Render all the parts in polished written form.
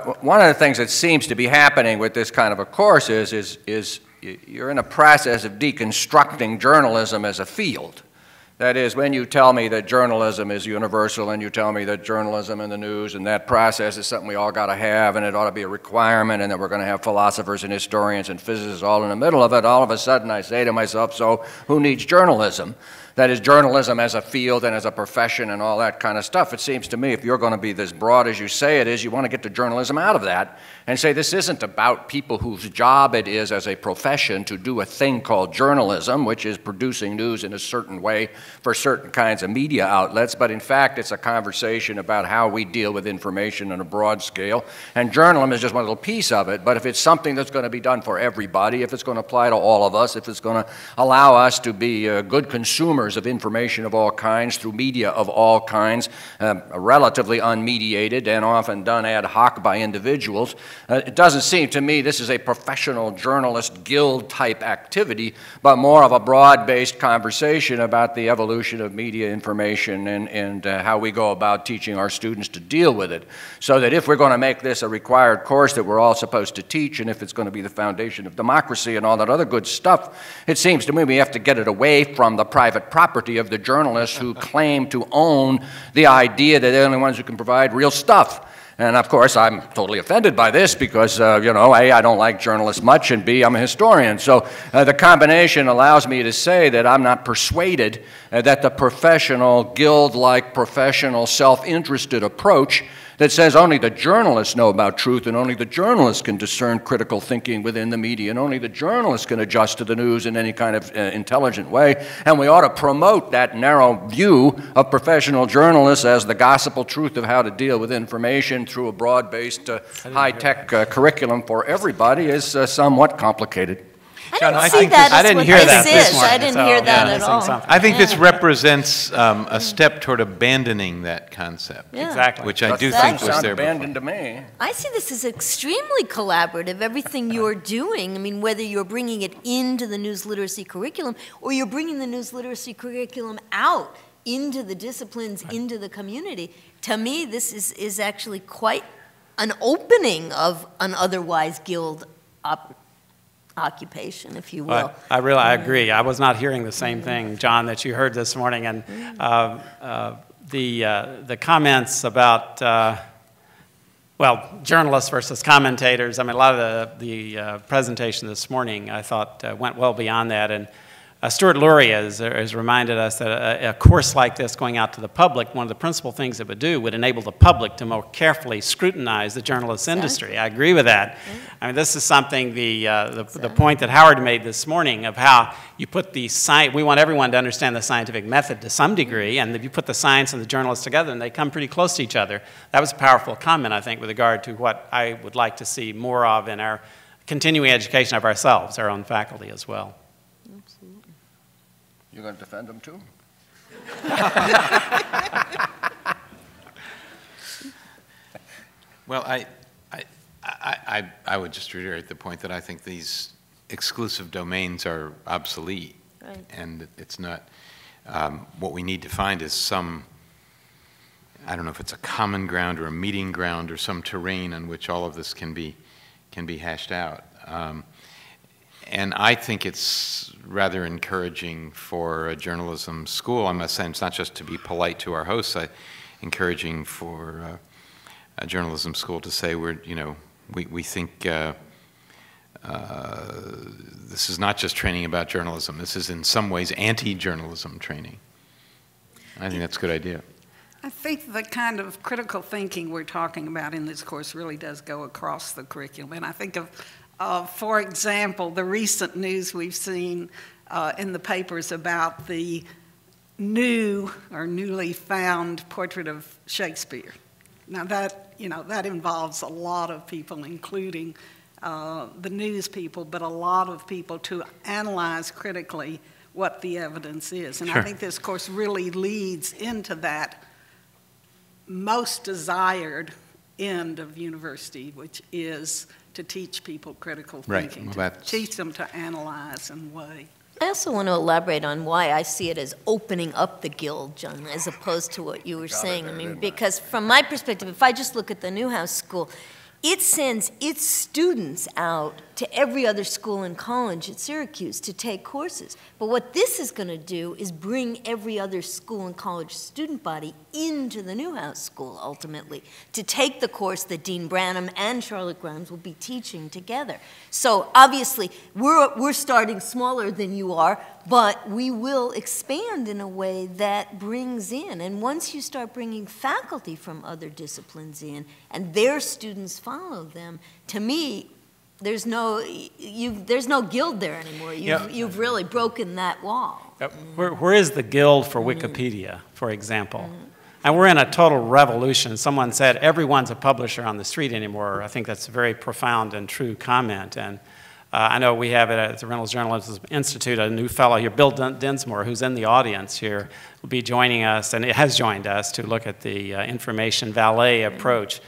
One of the things that seems to be happening with this kind of a course is you're in a process of deconstructing journalism as a field. That is, when you tell me that journalism is universal and you tell me that journalism and the news and that process is something we all got to have and it ought to be a requirement and that we're going to have philosophers and historians and physicists all in the middle of it, all of a sudden I say to myself, so who needs journalism? That is, journalism as a field and as a profession and all that kind of stuff. It seems to me if you're going to be this broad as you say it is, you want to get the journalism out of that and say this isn't about people whose job it is as a profession to do a thing called journalism, which is producing news in a certain way for certain kinds of media outlets, but in fact it's a conversation about how we deal with information on a broad scale, and journalism is just one little piece of it. But if it's something that's going to be done for everybody, if it's going to apply to all of us, if it's going to allow us to be good consumers of information of all kinds through media of all kinds, relatively unmediated and often done ad hoc by individuals, it doesn't seem to me this is a professional journalist guild type activity, but more of a broad-based conversation about the evolution of media information and how we go about teaching our students to deal with it. So that if we're going to make this a required course that we're all supposed to teach, and if it's going to be the foundation of democracy and all that other good stuff, it seems to me we have to get it away from the private property of the journalists who claim to own the idea that they're the only ones who can provide real stuff. And of course, I'm totally offended by this because, you know, A, I don't like journalists much, and B, I'm a historian. So the combination allows me to say that I'm not persuaded that the professional, guild-like, professional, self-interested approach that says only the journalists know about truth and only the journalists can discern critical thinking within the media and only the journalists can adjust to the news in any kind of intelligent way. And we ought to promote that narrow view of professional journalists as the gospel truth of how to deal with information through a broad-based, high-tech curriculum for everybody is somewhat complicated. I didn't hear that this morning. I didn't hear that at all. I think this represents a step toward abandoning that concept. Yeah. Exactly. Which I do think was there abandoned before. to me. I see this as extremely collaborative, everything you're doing. I mean, whether you're bringing it into the news literacy curriculum or you're bringing the news literacy curriculum out into the disciplines, into the community. To me, this is actually quite an opening of an otherwise guild occupation, if you will. I agree. I was not hearing the same thing, John, that you heard this morning. And the comments about, well, journalists versus commentators, I mean, a lot of the presentation this morning, I thought, went well beyond that. And Stuart Lurie has reminded us that a course like this going out to the public, one of the principal things it would do would enable the public to more carefully scrutinize the journalist industry. I agree with that. I mean, this is something, the point that Howard made this morning of how you put the science, we want everyone to understand the scientific method to some degree, and if you put the science and the journalists together and they come pretty close to each other, that was a powerful comment, I think, with regard to what I would like to see more of in our continuing education of ourselves, our own faculty as well. You're going to defend them too? Well, I would just reiterate the point that I think these exclusive domains are obsolete. Right. And it's not, what we need to find is some, I don't know if it's a common ground or a meeting ground or some terrain on which all of this can be hashed out. And I think it's rather encouraging for a journalism school. I'm not saying it's not just to be polite to our hosts. Encouraging for a journalism school to say we think this is not just training about journalism. This is in some ways anti-journalism training. I think that's a good idea. I think the kind of critical thinking we're talking about in this course really does go across the curriculum. And I think of for example, the recent news we've seen in the papers about the new or newly found portrait of Shakespeare. Now that involves a lot of people, including the news people, but a lot of people to analyze critically what the evidence is. And sure. I think this course really leads into that most desired end of university, which is to teach people critical thinking, to teach them to analyze and weigh. I also want to elaborate on why I see it as opening up the guild, John, as opposed to what you were saying. I mean, because from my perspective, if I just look at the Newhouse School, it sends its students out to every other school and college at Syracuse to take courses. But what this is going to do is bring every other school and college student body into the Newhouse School, ultimately, to take the course that Dean Branham and Charlotte Grimes will be teaching together. So obviously, we're starting smaller than you are, but we will expand in a way that brings in. And once you start bringing faculty from other disciplines in, and their students follow them, to me, there's no guild there anymore. You've really broken that wall. Where is the guild for Wikipedia, for example? And we're in a total revolution. Someone said everyone's a publisher on the street anymore. I think that's a very profound and true comment. And I know we have at the Reynolds Journalism Institute a new fellow here, Bill Dinsmore, who's in the audience here, will be joining us, and it has joined us, to look at the information valet approach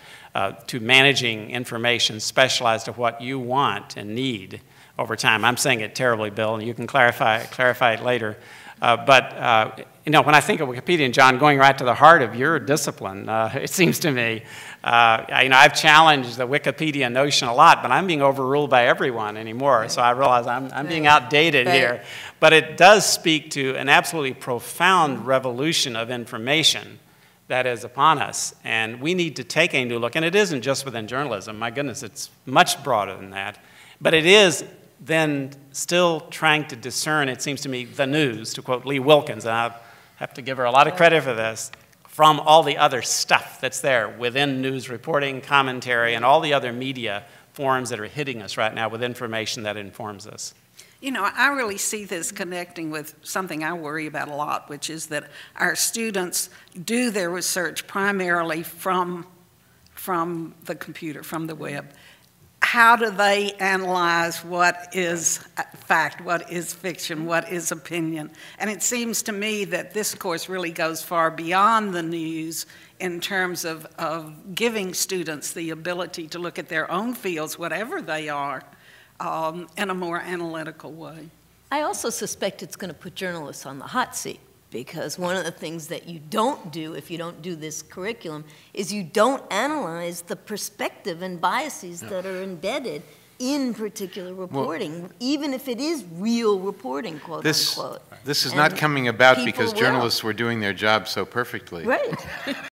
to managing information specialized to what you want and need over time. I'm saying it terribly, Bill, and you can clarify it later. You know, when I think of Wikipedia, and John, going right to the heart of your discipline, it seems to me, you know, I've challenged the Wikipedia notion a lot, but I'm being overruled by everyone anymore, so I realize I'm being outdated here. But it does speak to an absolutely profound revolution of information that is upon us, and we need to take a new look. And it isn't just within journalism. My goodness, it's much broader than that. But it is then still trying to discern, it seems to me, the news, to quote Lee Wilkins, and I have to give her a lot of credit for this, from all the other stuff that's there within news reporting, commentary, and all the other media forms that are hitting us right now with information that informs us. You know, I really see this connecting with something I worry about a lot, which is that our students do their research primarily from the computer, from the web. How do they analyze what is fact, what is fiction, what is opinion? And it seems to me that this course really goes far beyond the news in terms of giving students the ability to look at their own fields, whatever they are, in a more analytical way. I also suspect it's going to put journalists on the hot seat, because one of the things that you don't do if you don't do this curriculum is you don't analyze the perspective and biases that are embedded in particular reporting, even if it is real reporting, quote unquote. This is not coming about because journalists were doing their job so perfectly. Right.